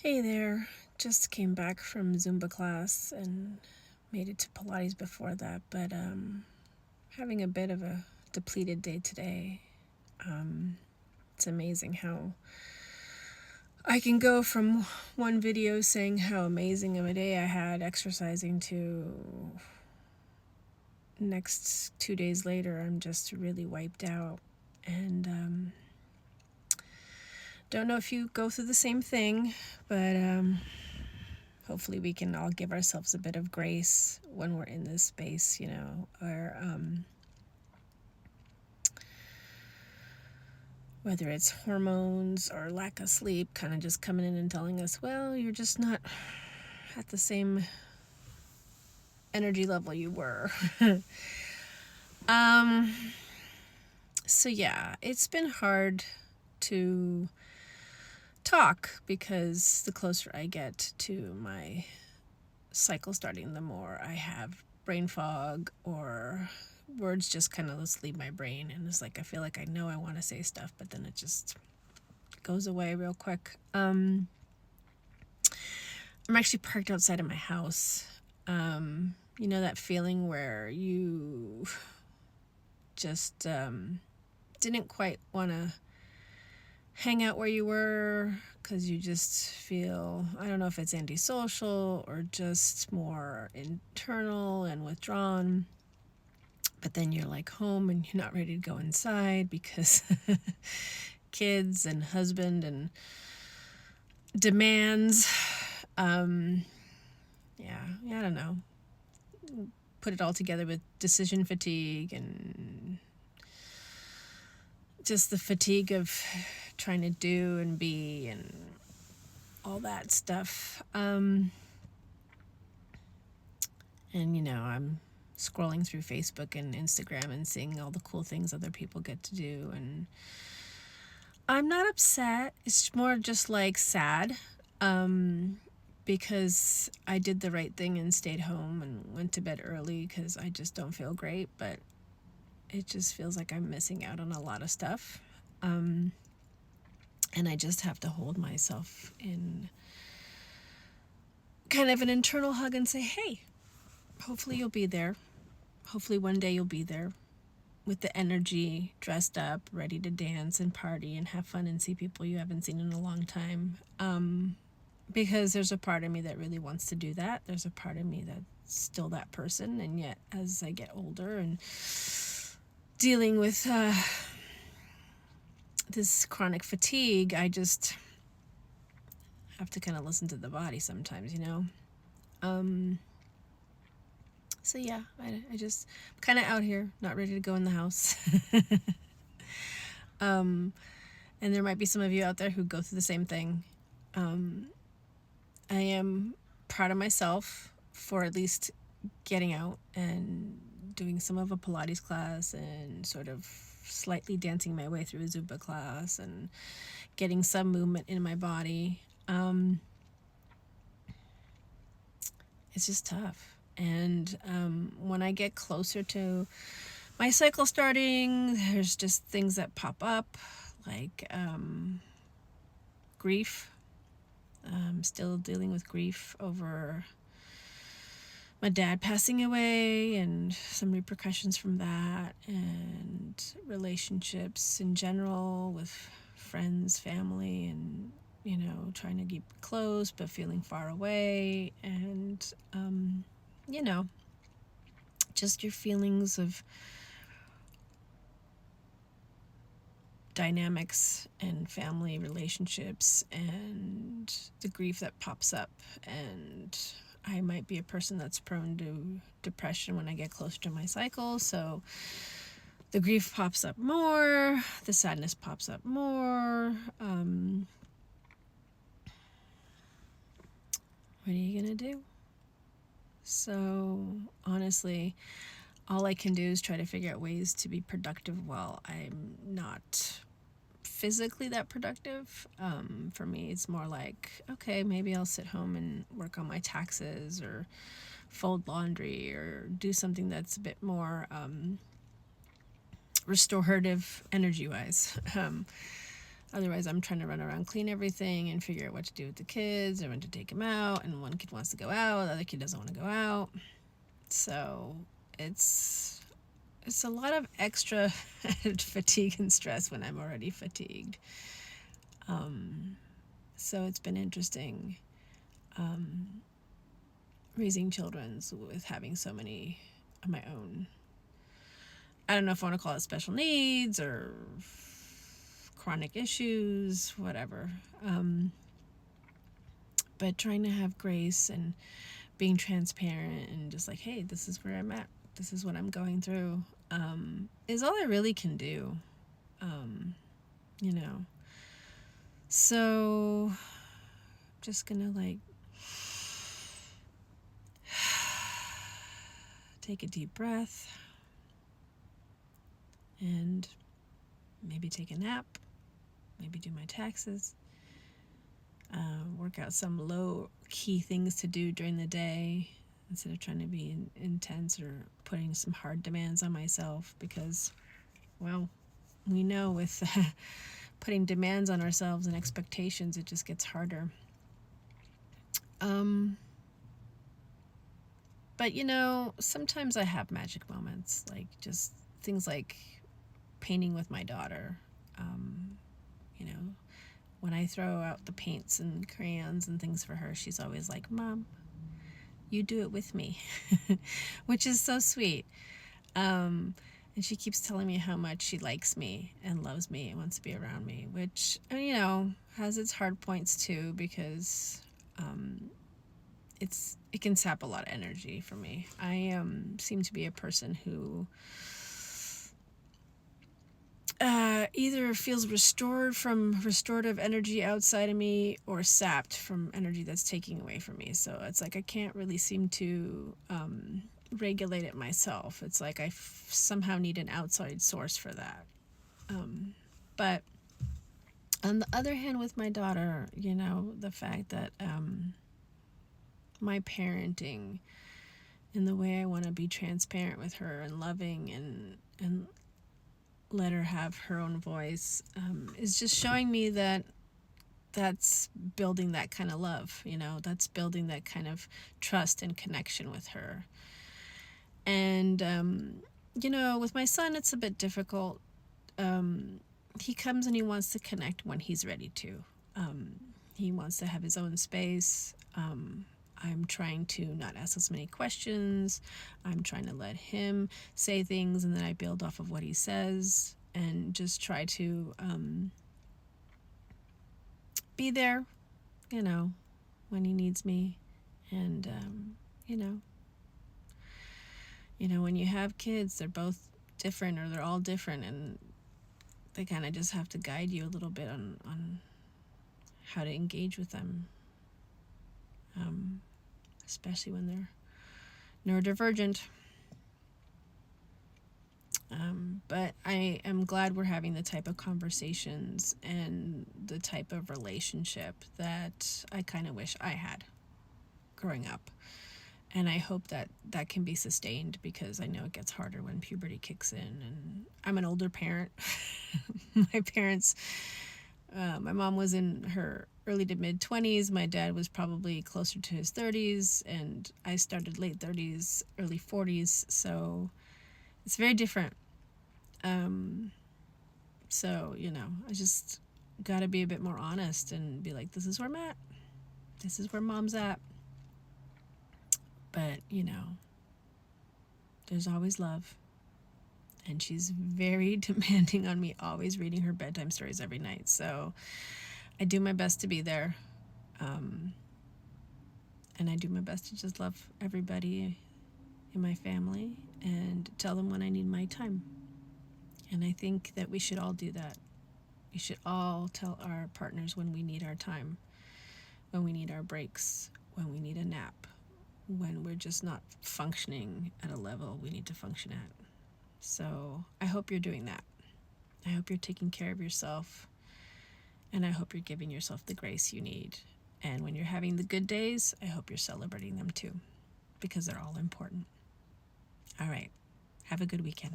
Hey there, just came back from Zumba class and made it to Pilates before that, but having a bit of a depleted day today. It's amazing how I can go from one video saying how amazing of a day I had exercising to next 2 days later I'm just really wiped out. And don't know if you go through the same thing, but hopefully we can all give ourselves a bit of grace when we're in this space, or whether it's hormones or lack of sleep kind of just coming in and telling us, well, you're just not at the same energy level you were. um so yeah, it's been hard to talk because the closer I get to my cycle starting, the more I have brain fog, or words just kind of just leave my brain, and it's like I feel like I know I want to say stuff, but then it just goes away real quick. I'm actually parked outside of my house. That feeling where you just didn't quite want to hang out where you were because you just feel, I don't know if it's antisocial or just more internal and withdrawn. But then you're like home and you're not ready to go inside because kids and husband and demands. I don't know. Put it all together with decision fatigue and just the fatigue of trying to do and be and all that stuff. And I'm scrolling through Facebook and Instagram and seeing all the cool things other people get to do, and I'm not upset. It's more just like sad, because I did the right thing and stayed home and went to bed early because I just don't feel great, but it just feels like I'm missing out on a lot of stuff. And I just have to hold myself in kind of an internal hug and say, hey, hopefully you'll be there. Hopefully one day you'll be there with the energy, dressed up, ready to dance and party and have fun and see people you haven't seen in a long time. Because there's a part of me that really wants to do that. There's a part of me that's still that person. And yet, as I get older and dealing with this chronic fatigue, I just have to kind of listen to the body sometimes, So yeah, I just kind of out here, not ready to go in the house. And there might be some of you out there who go through the same thing. I am proud of myself for at least getting out and doing some of a Pilates class and sort of slightly dancing my way through a Zumba class and getting some movement in my body. It's just tough. And when I get closer to my cycle starting, there's just things that pop up, like grief. I'm still dealing with grief over my dad passing away and some repercussions from that, and relationships in general with friends, family, and trying to keep close but feeling far away, and just your feelings of dynamics and family relationships and the grief that pops up. And I might be a person that's prone to depression when I get closer to my cycle, so the grief pops up more, the sadness pops up more. What are you gonna do? So honestly, all I can do is try to figure out ways to be productive while I'm not physically that productive. For me, it's more like, okay, maybe I'll sit home and work on my taxes or fold laundry or do something that's a bit more restorative energy-wise. Otherwise, I'm trying to run around, clean everything, and figure out what to do with the kids and when to take them out. And one kid wants to go out, the other kid doesn't want to go out. So it's a lot of extra fatigue and stress when I'm already fatigued. So it's been interesting raising children with having so many of my own. I don't know if I want to call it special needs or chronic issues, whatever. But trying to have grace and being transparent and just like, hey, this is where I'm at. This is what I'm going through. Is all I really can do. You know. So just gonna like take a deep breath and maybe take a nap, maybe do my taxes, work out some low key things to do during the day instead of trying to be intense or putting some hard demands on myself, because, well, we know with putting demands on ourselves and expectations, it just gets harder. But sometimes I have magic moments, like just things like painting with my daughter. When I throw out the paints and crayons and things for her, she's always like, Mom, you do it with me, which is so sweet. And she keeps telling me how much she likes me and loves me and wants to be around me, which, has its hard points too, because it can sap a lot of energy from me. I seem to be a person who either feels restored from restorative energy outside of me or sapped from energy that's taking away from me. So it's like I can't really seem to regulate it myself. It's like I somehow need an outside source for that. But on the other hand, with my daughter, the fact that my parenting and the way I want to be transparent with her and loving and let her have her own voice is just showing me that that's building that kind of love, that's building that kind of trust and connection with her. And, with my son, it's a bit difficult. He comes and he wants to connect when he's ready to. He wants to have his own space. I'm trying to not ask as many questions. I'm trying to let him say things, and then I build off of what he says and just try to be there, when he needs me. And, when you have kids, they're both different, or they're all different, and they kind of just have to guide you a little bit on how to engage with them. Especially when they're neurodivergent. But I am glad we're having the type of conversations and the type of relationship that I kind of wish I had growing up. And I hope that that can be sustained, because I know it gets harder when puberty kicks in. And I'm an older parent. My parents, my mom was in her early to mid 20s. My dad was probably closer to his 30s, and I started late 30s, early 40s. So it's very different. So, I just got to be a bit more honest and be like, this is where I'm at. This is where Mom's at. But, there's always love. And she's very demanding on me, always reading her bedtime stories every night. So I do my best to be there. And I do my best to just love everybody in my family and tell them when I need my time. And I think that we should all do that. We should all tell our partners when we need our time, when we need our breaks, when we need a nap, when we're just not functioning at a level we need to function at. So I hope you're doing that. I hope you're taking care of yourself, and I hope you're giving yourself the grace you need. And when you're having the good days, I hope you're celebrating them too, because they're all important. All right. Have a good weekend.